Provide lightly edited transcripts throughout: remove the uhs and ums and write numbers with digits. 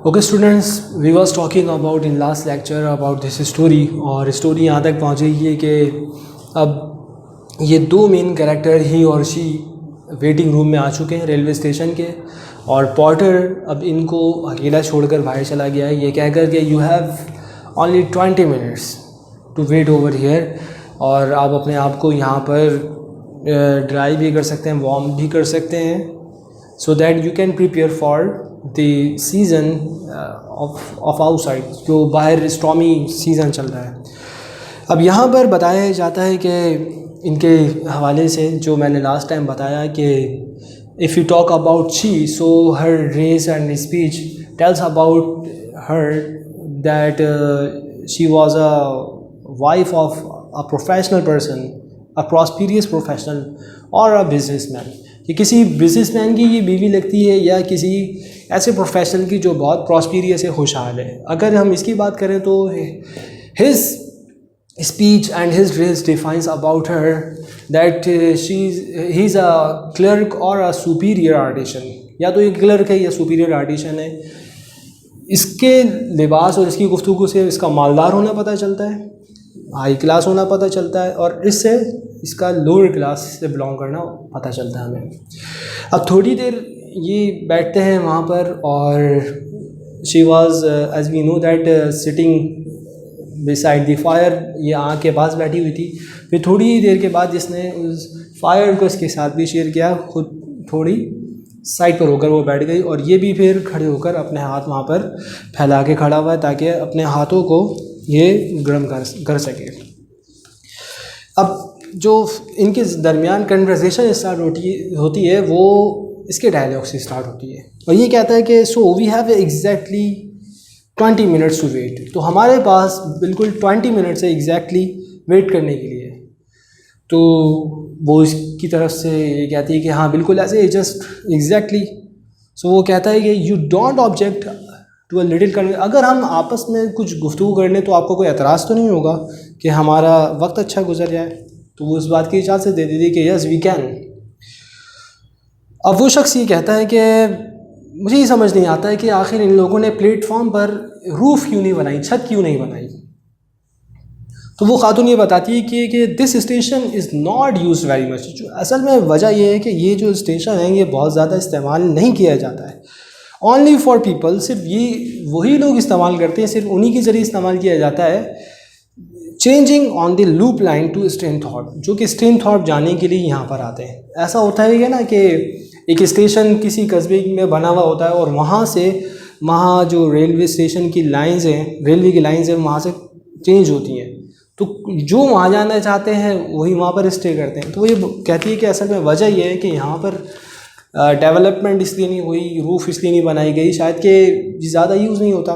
Okay students, we was talking about in last lecture about this story. और story यहाँ तक पहुँची है कि अब ये दो मेन कैरेक्टर ही और शी वेटिंग रूम में आ चुके हैं रेलवे स्टेशन के, और पॉर्टर अब इनको अकेला छोड़कर बाहर चला गया है ये कहकर के you have only 20 minutes to wait over here. और आप अपने आप को यहाँ पर ड्राई भी कर सकते हैं, वार्म भी कर सकते हैं, so that you can prepare for the season off outside, जो बाहर स्टॉर्मी सीज़न चल रहा है। अब यहाँ पर बताया जाता है कि इनके हवाले से जो मैंने लास्ट टाइम बताया कि if you talk about she, so her race and speech tells about her that she was a wife of a professional person, a prosperous professional और अ बिजनेसमैन। कि किसी बिजनेसमैन की ये बीवी लगती है या किसी ऐसे प्रोफेशनल की जो बहुत प्रॉस्पेरियस है, खुशहाल है। अगर हम इसकी बात करें तो his speech and his dress defines about her that he's a clerk or a superior artisan, या तो ये क्लर्क है या सुपीरियर आर्टिशन है। इसके लिबास और इसकी गुफ्तगू से इसका मालदार होना पता चलता है, हाई क्लास होना पता चलता है, और इससे इसका लोअर क्लास से बिलोंग करना पता चलता है हमें। अब थोड़ी देर ये बैठते हैं वहाँ पर, और she was as we know that sitting beside the fire, ये आग के पास बैठी हुई थी। फिर थोड़ी ही देर के बाद इसने उस फायर को इसके साथ भी शेयर किया, खुद थोड़ी साइड पर होकर वो बैठ गई, और ये भी फिर खड़े होकर अपने हाथ वहाँ पर फैला के खड़ा हुआ है ताकि अपने हाथों को ये गर्म कर सके। अब जो इनके दरमियान कन्वर्सेशन स्टार्ट होती है वो इसके डायलॉग से स्टार्ट होती है, और ये कहता है कि so we have exactly 20 minutes to wait. तो हमारे पास बिल्कुल 20 मिनट्स है एग्जैक्टली वेट करने के लिए। तो वो इसकी तरफ से ये कहती है कि हाँ बिल्कुल ऐसे, जस्ट एग्जैक्टली। सो वो कहता है कि you don't object to a little, अगर हम आपस में कुछ गुफ्तगू कर लें तो आपको कोई एतराज़ तो नहीं होगा कि हमारा वक्त अच्छा गुजर जाए। तो वो इस बात की इजाज़त दे दी कि यस वी कैन। अब वो शख्स ये कहता है कि मुझे ये समझ नहीं आता है कि आखिर इन लोगों ने प्लेटफॉर्म पर रूफ़ क्यों नहीं बनाई, छत क्यों नहीं बनाई। तो वो खातून ये बताती है कि this station is not use very much. जो असल में वजह ये है कि ये जो स्टेशन है ये बहुत ज़्यादा इस्तेमाल नहीं किया जाता है। ओनली फॉर पीपल, सिर्फ ये वही लोग इस्तेमाल करते हैं, सिर्फ उन्हीं के ज़रिए इस्तेमाल किया जाता है। Changing on the loop line to Strenthorpe, जो कि स्ट्रेनथॉर्प जाने के लिए यहाँ पर आते हैं। ऐसा होता है कि ना कि एक स्टेशन किसी कस्बे में बना हुआ होता है, और वहाँ से वहाँ जो रेलवे स्टेशन की लाइंस हैं, रेलवे की लाइंस हैं, वहाँ से चेंज होती हैं। तो जो वहाँ जाना चाहते हैं वही वहाँ पर स्टे करते हैं। तो वो ये कहती है कि असल में वजह यह है कि यहाँ पर डेवलपमेंट इसलिए नहीं हुई, रूफ़ इसलिए नहीं बनाई गई, शायद कि ज़्यादा यूज़ नहीं होता।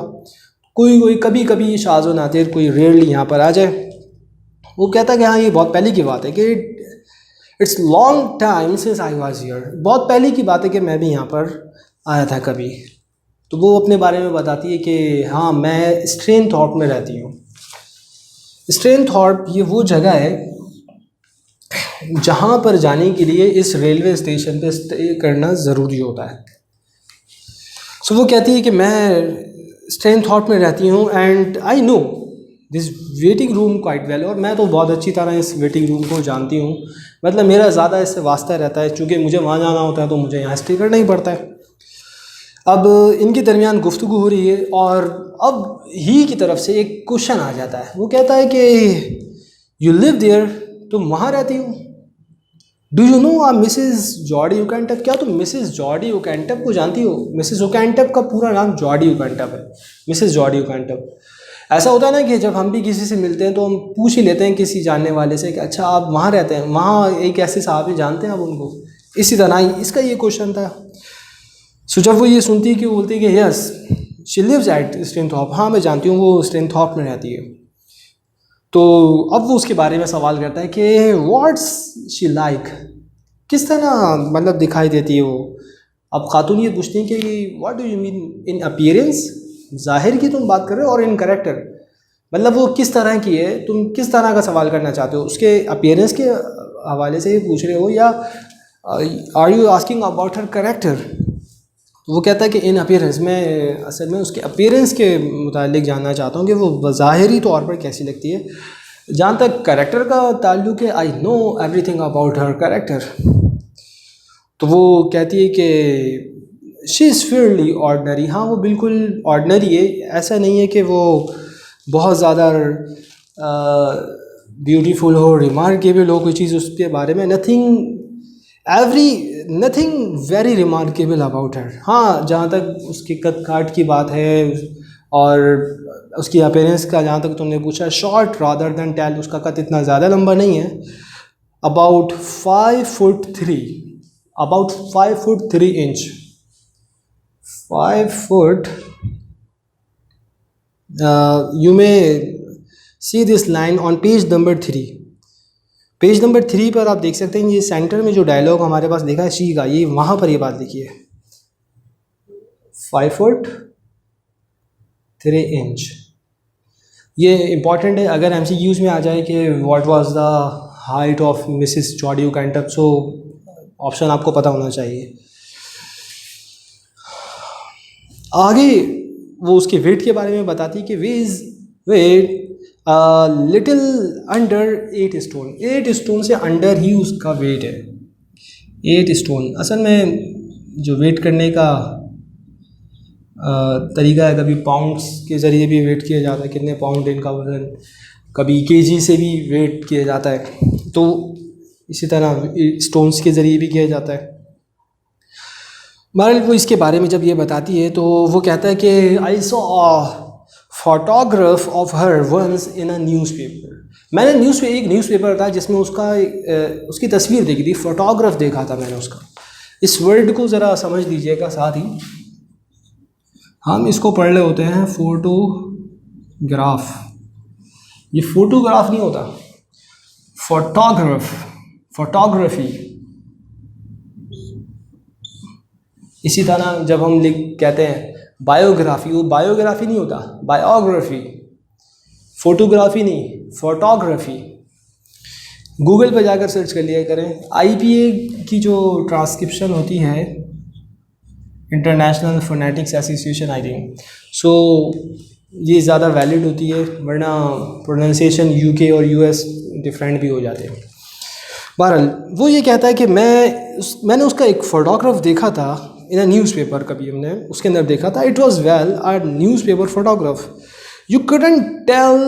कोई कभी कभी शाज़ व नादिर कोई रेयरली यहाँ पर आ जाए। वो कहता है कि हाँ ये बहुत पहले की बात है कि it's long time since I was here, बहुत पहले की बात है कि मैं भी यहाँ पर आया था कभी। तो वो अपने बारे में बताती है कि हाँ मैं स्ट्रेनथॉर्प में रहती हूँ। स्ट्रेनथॉर्प ये वो जगह है जहाँ पर जाने के लिए इस रेलवे स्टेशन पे स्टे करना ज़रूरी होता है। सो वो कहती है कि मैं स्ट्रेनथॉर्प में रहती हूँ and I know this waiting room quite well, और मैं तो बहुत अच्छी तरह इस वेटिंग रूम को जानती हूँ। मतलब मेरा ज़्यादा इससे वास्ता रहता है, चूँकि मुझे वहाँ जाना होता है तो मुझे यहाँ स्टे करना ही पड़ता है। अब इनके दरमियान गुफ्तगू हो रही है, और अब ही की तरफ से एक क्वेश्चन आ जाता है। वो कहता है कि यू लिव देयर, तुम वहाँ रहती हो। Do you know Mrs Jordy Okentup, क्या तुम मिसेस जॉर्डी ओकेंटप को जानती हो। मिसेस ओकेंटप का पूरा नाम जॉर्डी ओकेंटप है, मिसेस जॉर्डी ओकेंटप। ऐसा होता है ना कि जब हम भी किसी से मिलते हैं तो हम पूछ ही लेते हैं किसी जानने वाले से कि अच्छा आप वहाँ रहते हैं, वहाँ एक ऐसे साहब हैं, जानते हैं आप उनको। इसी तरह ही इसका ये क्वेश्चन था। सो जब वो ये सुनती है कि वो बोलती है कि यस शी लिव्स एट स्ट्रेनथॉर्प, हाँ मैं जानती हूँ वो स्ट्रेनथॉर्प में रहती है। तो अब वो उसके बारे में सवाल करता है कि व्हाट्स शी लाइक, किस तरह मतलब दिखाई देती है वो। अब खातून ये पूछती है कि what do you mean in appearance, ज़ाहिर की तुम बात कर रहे हो, और इन करेक्टर, मतलब वो किस तरह की है, तुम किस तरह का सवाल करना चाहते हो, उसके अपीयरेंस के हवाले से पूछ रहे हो, या are you asking about her character. तो वो कहता है कि इन अपीयरेंस, मैं असल में उसके अपीयरेंस के मुतालिक जानना चाहता हूँ कि वो ज़ाहिरी तौर पर कैसी लगती है। जहाँ तक कैरेक्टर का ताल्लुक़ है, I know everything about her character. तो वो कहती है कि शी इज़ फेयरली ऑर्डनरी। हाँ, वो बिल्कुल ऑर्डनरी है, ऐसा नहीं है कि वो बहुत ज़्यादा ब्यूटीफुल हो, रिमार्केबल हो कोई चीज़ उसके बारे में, nothing very remarkable about her. हाँ, जहाँ तक उसके कद काट की बात है और उसकी अपीयरेंस का जहाँ तक तुमने पूछा, शॉर्ट रादर देन टैल, उसका कद इतना ज़्यादा लंबा नहीं है, about 5'3", about 5'3" inch, 5 foot. You may see this line on page number 3। Page number 3 पर आप देख सकते हैं, ये सेंटर में जो डायलॉग हमारे पास देखा है शी का, ये वहाँ पर ये बात लिखी है 5'3" इंच। ये इम्पॉर्टेंट है अगर MCQs में आ जाए कि what was the height of Mrs Jody Cantup, so option आपको पता होना चाहिए। आगे वो उसके वेट के बारे में बताती है कि weight little under 8 stone, 8 stone से अंडर ही उसका वेट है, 8 स्टोन। असल में जो वेट करने का तरीका है, कभी पाउंड्स के ज़रिए भी वेट किया जाता है, कितने पाउंड इनका वज़न, कभी केजी से भी वेट किया जाता है, तो इसी तरह स्टोन्स के ज़रिए भी किया जाता है। बहरहाल वो इसके बारे में जब ये बताती है तो वो कहता है कि I saw photograph of her once in a newspaper. मैंने एक न्यूज़पेपर था जिसमें उसकी तस्वीर देखी थी, फोटोग्राफ देखा था मैंने उसका। इस वर्ड को ज़रा समझ लीजिएगा साथ ही, हम इसको पढ़ रहे होते हैं फोटोग्राफ, ये फोटोग्राफ नहीं होता, फोटोग्राफी। इसी तरह जब हम कहते हैं बायोग्राफी, वो बायोग्राफी नहीं होता, बायोग्राफी, फोटोग्राफी नहीं, फोटोग्राफी। गूगल पर जाकर सर्च कर लिया करें। IPA की जो ट्रांसक्रिप्शन होती है, International Phonetics Association I think, so ये ज़्यादा वैलिड होती है, वरना प्रोनाउंसिएशन UK और US डिफरेंट भी हो जाते हैं। बहरहाल वो ये कहता है कि मैंने उसका एक फ़ोटोग्राफ देखा था इन अ न्यूज़पेपर, कभी हमने उसके अंदर देखा था, it was well a newspaper photograph, you couldn't tell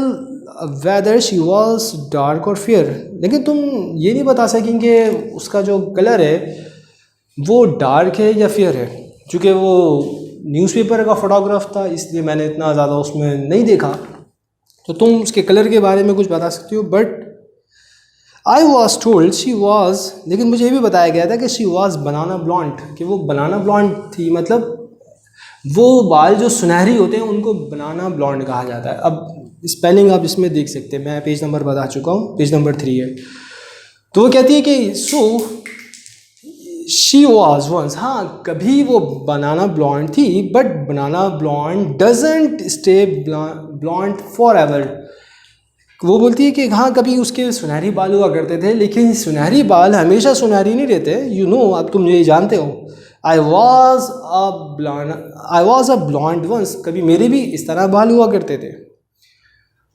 whether she was dark और फेयर। लेकिन तुम ये नहीं बता सकेंगे उसका जो कलर है वो डार्क है या फेयर है, क्योंकि वो न्यूज़पेपर का फ़ोटोग्राफ था, इसलिए मैंने इतना ज़्यादा उसमें नहीं देखा। तो तुम उसके कलर के बारे में कुछ बता सकती हो, but I was told she was, लेकिन मुझे ये भी बताया गया था कि शी वॉज बनाना ब्लॉन्ड, कि वो बनाना ब्लॉन्ड थी, मतलब वो बाल जो सुनहरी होते हैं उनको बनाना ब्लॉन्ड कहा जाता है। अब स्पेलिंग आप इसमें देख सकते हैं, मैं पेज नंबर बता चुका हूँ, पेज नंबर 3 है। तो वो कहती है कि सो शी वॉज वंस, हाँ कभी वो बनाना ब्लॉन्ड थी, but banana blonde doesn't stay blonde forever. वो बोलती है कि हाँ कभी उसके सुनहरी बाल हुआ करते थे, लेकिन सुनहरी बाल हमेशा सुनहरी नहीं रहते, यू नो, अब तुम ये जानते हो। I was a blonde once, कभी मेरे भी इस तरह बाल हुआ करते थे।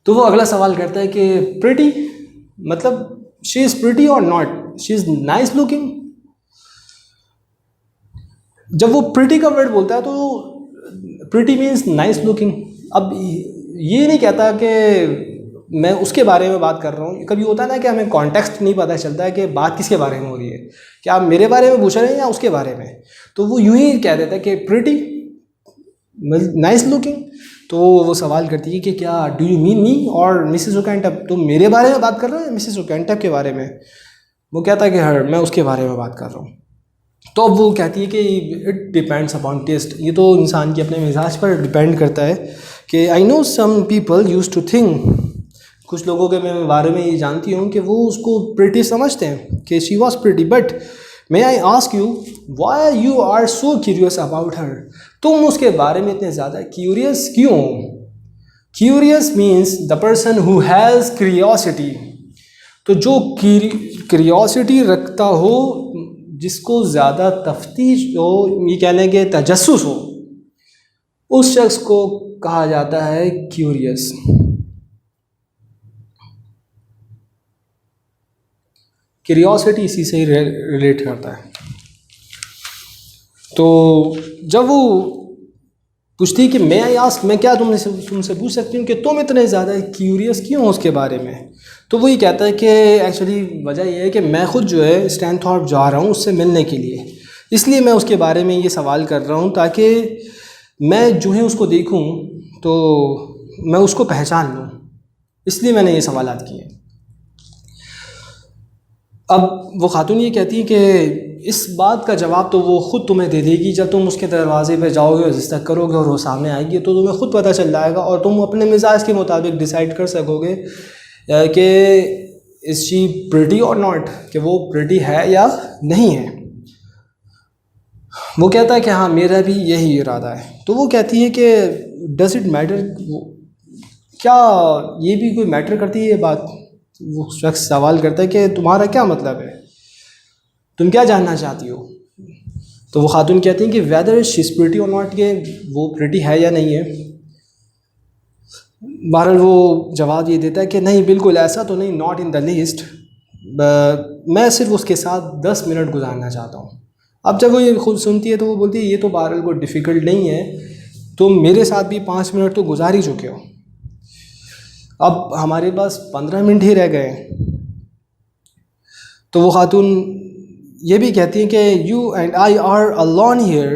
तो वो अगला सवाल करता है कि प्रिटी, मतलब शी इज़ प्रिटी और not, she is nice looking. जब वो प्रिटी का वर्ड बोलता है तो प्रिटी मीन्स नाइस लुकिंग। अब ये नहीं कहता कि मैं उसके बारे में बात कर रहा हूँ, कभी होता है ना कि हमें कॉन्टेक्स्ट नहीं पता चलता है कि बात किसके बारे में हो रही है, क्या आप मेरे बारे में पूछ रहे हैं या उसके बारे में। तो वो यूं ही कह देता है कि प्रिटी नाइस लुकिंग। तो वो सवाल करती है कि क्या डू यू मीन मी और मिसेस ओकेंटअप, तुम मेरे बारे में बात कर रहे हो या मिसेस ओकेंटअप के बारे में। वो कहता है कि हाँ मैं उसके बारे में बात कर रहा हूँ। तो अब वो कहती है कि इट डिपेंड्स अपॉन टेस्ट, ये तो इंसान के अपने मिजाज पर डिपेंड करता है कि I know some people use to think, कुछ लोगों के मैं बारे में ये जानती हूँ कि वो उसको प्रिटी समझते हैं कि she was pretty, but may I ask you why you are so curious about her, तुम उसके बारे में इतने ज़्यादा क्यूरियस क्यों। Curious means the person who has curiosity, तो जो क्यूरियोसिटी रखता हो, जिसको ज़्यादा तफ्तीश हो, ये कह लें कि तजस्सुस हो, उस शख्स को कहा जाता है क्यूरियस। क्यूरियोसिटी इसी से ही रिलेट करता है। तो जब वो पूछती है कि मैं क्या तुमसे पूछ सकती हूँ कि तुम इतने ज़्यादा क्यूरियस क्यों हो उसके बारे में, तो वो ये कहता है कि एक्चुअली वजह ये है कि मैं ख़ुद जो है स्टैनथॉर्प जा रहा हूँ उससे मिलने के लिए, इसलिए मैं उसके बारे में ये सवाल कर रहा हूँ ताकि मैं जो है उसको देखूँ तो मैं उसको पहचान लूँ, इसलिए मैंने ये सवालात किए। अब वो खातून ये कहती है कि इस बात का जवाब तो वो ख़ुद तुम्हें दे देगी, जब तुम उसके दरवाजे पे जाओगे और दस्तक करोगे और वो सामने आएगी तो तुम्हें ख़ुद पता चल जाएगा और तुम अपने मिजाज के मुताबिक डिसाइड कर सकोगे कि इज़ शी प्रिटी और नॉट, कि वो प्रिटी है या नहीं है। वो कहता है कि हाँ मेरा भी यही इरादा है। तो वो कहती है कि डज़ इट मैटर, क्या ये भी कोई मैटर करती है ये बात। वो शख्स सवाल करता है कि तुम्हारा क्या मतलब है, तुम क्या जानना चाहती हो। तो वो खातून कहती हैं कि वेदर शी इज़ प्रिटी और नॉट, के वो प्रिटी है या नहीं है। बहरहाल वो जवाब ये देता है कि नहीं बिल्कुल ऐसा तो नहीं, नॉट इन द लीस्ट, मैं सिर्फ उसके साथ 10 मिनट गुजारना चाहता हूँ। अब जब वो ये खुद सुनती है तो वो बोलती है ये तो बहरहाल कोई डिफ़िकल्ट नहीं है, तुम मेरे साथ भी 5 मिनट तो गुजार ही चुके हो, अब हमारे पास 15 मिनट ही रह गए। तो वो खातून ये भी कहती हैं कि you and I R alone here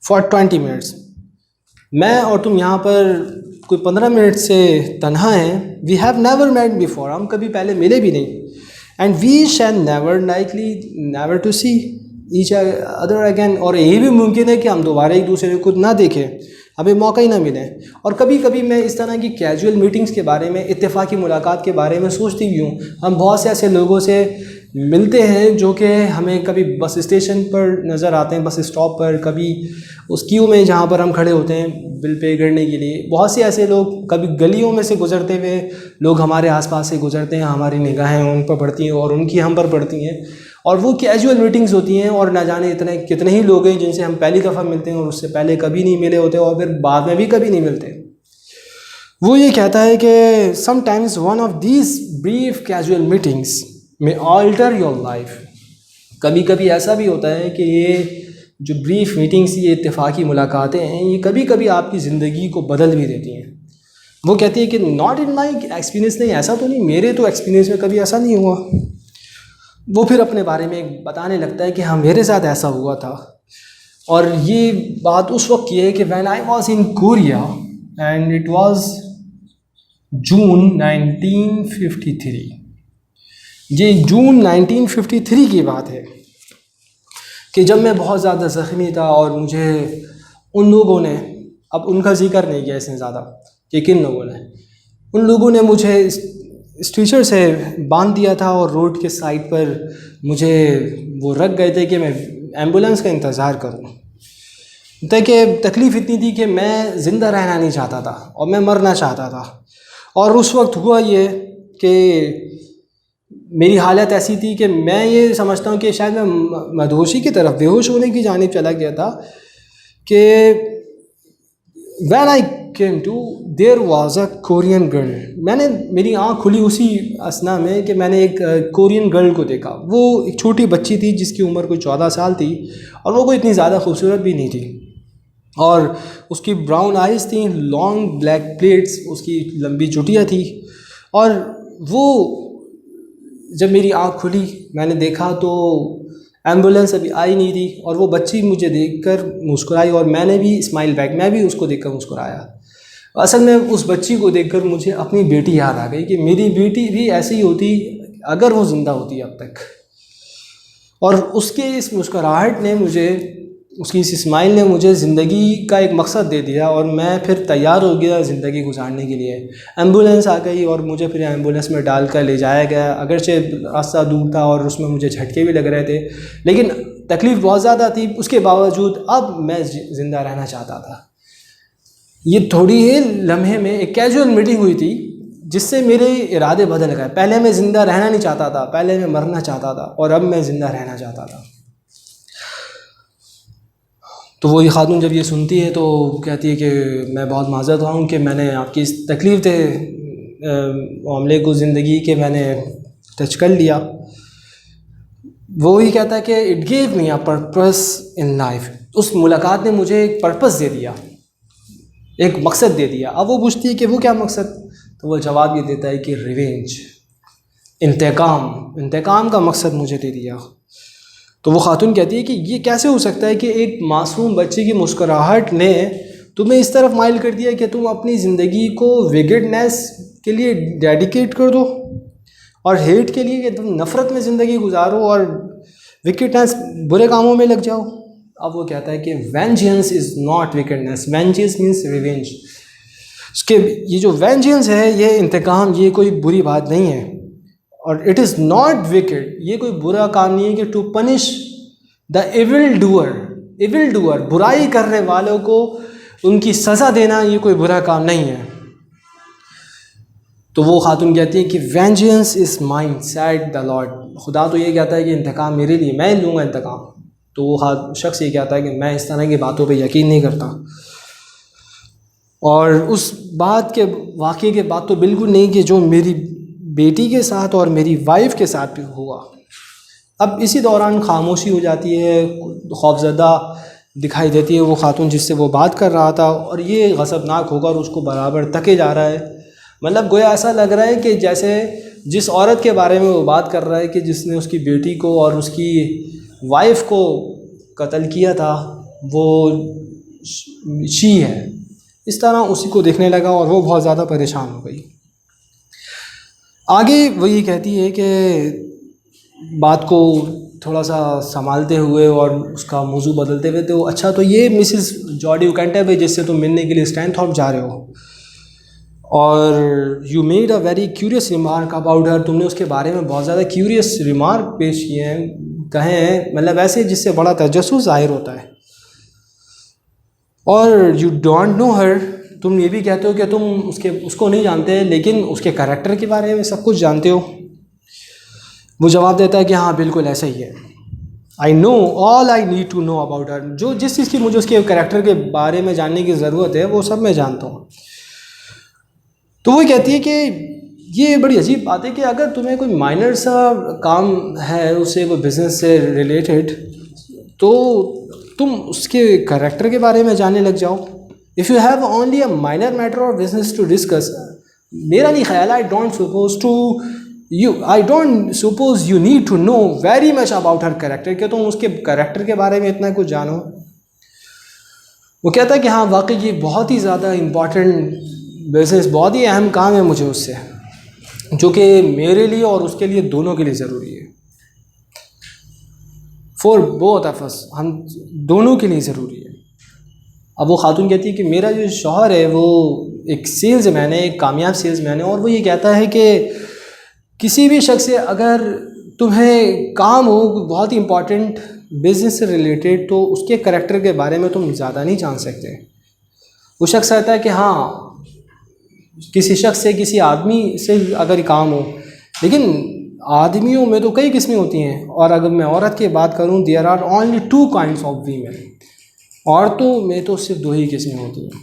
for 20 minutes, मैं और तुम यहाँ पर कोई 15 मिनट से तन्हा हैं। We have never met before, हम कभी पहले मिले भी नहीं। And we shall never likely never to see each other again, और यही भी मुमकिन है कि हम दोबारा एक दूसरे को ना देखें, हमें मौका ही ना मिले। और कभी कभी मैं इस तरह की कैजुअल मीटिंग्स के बारे में, इत्तेफाकी मुलाकात के बारे में सोचती भी हूँ। हम बहुत से ऐसे लोगों से मिलते हैं जो कि हमें कभी बस स्टेशन पर नज़र आते हैं, बस स्टॉप पर, कभी उस क्यू में जहाँ पर हम खड़े होते हैं बिल पे करने के लिए। बहुत से ऐसे लोग, कभी गलियों में से गुजरते हुए लोग हमारे आसपास से गुजरते हैं, हमारी निगाहें उन पर पड़ती हैं और उनकी हम पर पड़ती हैं, और वो कैजुअल मीटिंग्स होती हैं। और ना जाने इतने कितने ही लोग हैं जिनसे हम पहली दफ़ा मिलते हैं और उससे पहले कभी नहीं मिले होते और फिर बाद में भी कभी नहीं मिलते। वो ये कहता है कि sometimes one of these brief casual meetings में ऑल्टर योर लाइफ, कभी कभी ऐसा भी होता है कि ये जो ब्रीफ मीटिंग्स, ये इत्तेफाकी मुलाकातें हैं, ये कभी कभी आपकी ज़िंदगी को बदल भी देती हैं। वो कहती है कि नॉट इन माई एक्सपीरियंस, नहीं ऐसा तो नहीं, मेरे तो एक्सपीरियंस में कभी ऐसा नहीं हुआ। वो फिर अपने बारे में बताने लगता है कि हाँ मेरे साथ ऐसा हुआ था, और ये बात उस वक्त की है कि when I was in Korea and it was June 1953। ये जून 1953 की बात है कि जब मैं बहुत ज़्यादा ज़ख्मी था और मुझे उन लोगों ने, अब उनका जिक्र नहीं किया इसने ज़्यादा कि किन लोगों ने, उन लोगों ने मुझे स्ट्रेचर से बांध दिया था और रोड के साइड पर मुझे वो रख गए थे कि मैं एम्बुलेंस का इंतज़ार करूं। कि तकलीफ़ इतनी थी कि मैं ज़िंदा रहना नहीं चाहता था और मैं मरना चाहता था। और उस वक्त हुआ ये कि मेरी हालत ऐसी थी कि मैं ये समझता हूँ कि शायद मैं मदहोशी की तरफ, बेहोश होने की जानिब चला गया था कि when I came to there was a Korean girl. मेरी आँख खुली उसी असना में कि मैंने एक कोरियन गर्ल को देखा। वो एक छोटी बच्ची थी जिसकी उम्र कोई 14 साल थी और वो कोई इतनी ज़्यादा खूबसूरत भी नहीं थी, और उसकी ब्राउन आइज़ थी, लॉन्ग ब्लैक प्लेट्स, उसकी लंबी चुटियाँ थी। और वो जब मेरी आँख खुली मैंने देखा तो एम्बुलेंस अभी आई नहीं थी, और वो बच्ची मुझे देखकर मुस्कुराई और मैंने भी स्माइल बैक, मैं भी उसको देखकर मुस्कुराया। असल में उस बच्ची को देखकर मुझे अपनी बेटी याद आ गई कि मेरी बेटी भी ऐसी ही होती अगर वो ज़िंदा होती अब तक। और उसके इस मुस्कुराहट ने मुझे, उसकी इस स्माइल ने मुझे ज़िंदगी का एक मकसद दे दिया, और मैं फिर तैयार हो गया ज़िंदगी गुजारने के लिए। एम्बुलेंस आ गई और मुझे फिर एम्बुलेंस में डाल कर ले जाया गया। अगरचे रास्ता दूर था और उसमें मुझे झटके भी लग रहे थे, लेकिन तकलीफ़ बहुत ज़्यादा थी, उसके बावजूद अब मैं ज़िंदा रहना चाहता था। ये थोड़ी ही लम्हे में एक कैजुअल मीटिंग हुई थी जिससे मेरे इरादे बदल गए। पहले मैं ज़िंदा रहना नहीं चाहता था, पहले मैं मरना चाहता था, और अब मैं ज़िंदा रहना चाहता था। तो वो ये खातून जब ये सुनती है तो कहती है कि मैं बहुत माज़रत हूँ कि मैंने आपकी इस तकलीफ़ थे मामले को ज़िंदगी के मैंने टच कर लिया। वो ही कहता है कि it gave me a purpose in life. उस मुलाकात ने मुझे एक पर्पस दे दिया, एक मकसद दे दिया। अब वो पूछती है कि वो क्या मकसद? तो वो जवाब ये देता है कि रिवेंज, इंतकाम का मकसद मुझे दे दिया। तो वो खातून कहती है कि ये कैसे हो सकता है कि एक मासूम बच्चे की मुस्कुराहट ने तुम्हें इस तरफ माइल कर दिया कि तुम अपनी ज़िंदगी को विकेडनेस के लिए डेडिकेट कर दो, और हेट के लिए कि तुम नफ़रत में ज़िंदगी गुजारो और विकेडनेस बुरे कामों में लग जाओ। अब वो कहता है कि vengeance is not wickedness, vengeance means revenge. उसके ये जो वेंजेंस है, ये इंतकाम, ये कोई बुरी बात नहीं है, और इट इज़ नॉट विकेड, ये कोई बुरा काम नहीं है कि to punish the evil doer, बुराई करने वालों को उनकी सज़ा देना ये कोई बुरा काम नहीं है। तो वो खातून कहती है कि vengeance is mine said the Lord, खुदा तो ये कहता है कि इंतकाम मेरे लिए, मैं लूँगा इंतकाम। तो वो शख्स ये कहता है कि मैं इस तरह की बातों पे यकीन नहीं करता, और उस बात के वाक़े के बाद तो बिल्कुल नहीं कि जो मेरी बेटी के साथ और मेरी वाइफ के साथ भी हुआ। अब इसी दौरान खामोशी हो जाती है, खौफज़दा दिखाई देती है वो खातून जिससे वो बात कर रहा था, और ये गज़बनाक होकर उसको बराबर तके जा रहा है। मतलब गोया ऐसा लग रहा है कि जैसे जिस औरत के बारे में वो बात कर रहा है कि जिसने उसकी बेटी को और उसकी वाइफ को कत्ल किया था, वो शी है। इस तरह उसी को देखने लगा और वो बहुत ज़्यादा परेशान हो गई। आगे वो ये कहती है कि बात को थोड़ा सा संभालते हुए और उसका मौजू बदलते हुए, तो अच्छा तो ये मिसिस जॉडी उकेंटेब है जिससे तुम मिलने के लिए स्टैनथॉर्प जा रहे हो, और you made a very curious remark about her, तुमने उसके बारे में बहुत ज़्यादा क्यूरियस रिमार्क पेश किए हैं, कहे हैं, मतलब ऐसे जिससे बड़ा तजस्सुस ज़ाहिर होता है। और यू डोंट नो हर, तुम ये भी कहते हो कि तुम उसको नहीं जानते, लेकिन उसके कैरेक्टर के बारे में सब कुछ जानते हो। वो जवाब देता है कि हाँ बिल्कुल ऐसा ही है, I know all I need to know about her, जो जिस चीज़ की मुझे उसके कैरेक्टर के बारे में जानने की ज़रूरत है वो सब मैं जानता हूँ। तो वो कहती है कि ये बड़ी अजीब बात है कि अगर तुम्हें कोई माइनर सा काम है उससे, कोई बिज़नेस से रिलेटेड, तो तुम उसके कैरेक्टर के बारे में जानने लग जाओ। If you have only a minor matter of business to discuss, मेरा नहीं ख्याल, I don't suppose you need to know very much about her character, कि तुम उसके कैरेक्टर के बारे में इतना कुछ जानो। वो कहता है कि हाँ वाकई ये बहुत ही ज़्यादा इम्पॉर्टेंट बिजनेस, बहुत ही अहम काम है मुझे उससे, जो कि मेरे लिए और उसके लिए दोनों के लिए ज़रूरी है। फॉर बोथ ऑफ अस, हम दोनों के लिए ज़रूरी है। अब वो खातून कहती है कि मेरा जो शौहर है वो एक सेल्समैन है, एक कामयाब सेल्समैन है, और वो ये कहता है कि किसी भी शख्स से अगर तुम्हें काम हो बहुत ही इम्पॉर्टेंट बिजनेस से रिलेटेड, तो उसके कैरेक्टर के बारे में तुम ज़्यादा नहीं जान सकते। वो शख्स कहता है कि हाँ किसी शख्स से, किसी आदमी से अगर काम हो, लेकिन आदमियों में तो कई किस्में होती हैं, और अगर मैं औरत की बात करूं, there are only 2 kinds of women, औरतों में तो सिर्फ 2 ही किस्में होती हैं।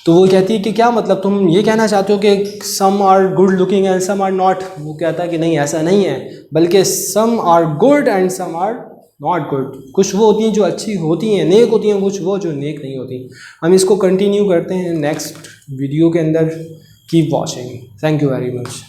तो वो कहती है कि क्या मतलब, तुम ये कहना चाहते हो कि some are good looking and some are not? वो कहता है कि नहीं ऐसा नहीं है, बल्कि some are good and some are not good. कुछ वो होती हैं जो अच्छी होती हैं, नेक होती हैं, कुछ वो जो नेक नहीं होती। हम इसको कंटिन्यू करते हैं नेक्स्ट वीडियो के अंदर। Keep watching, thank you very much.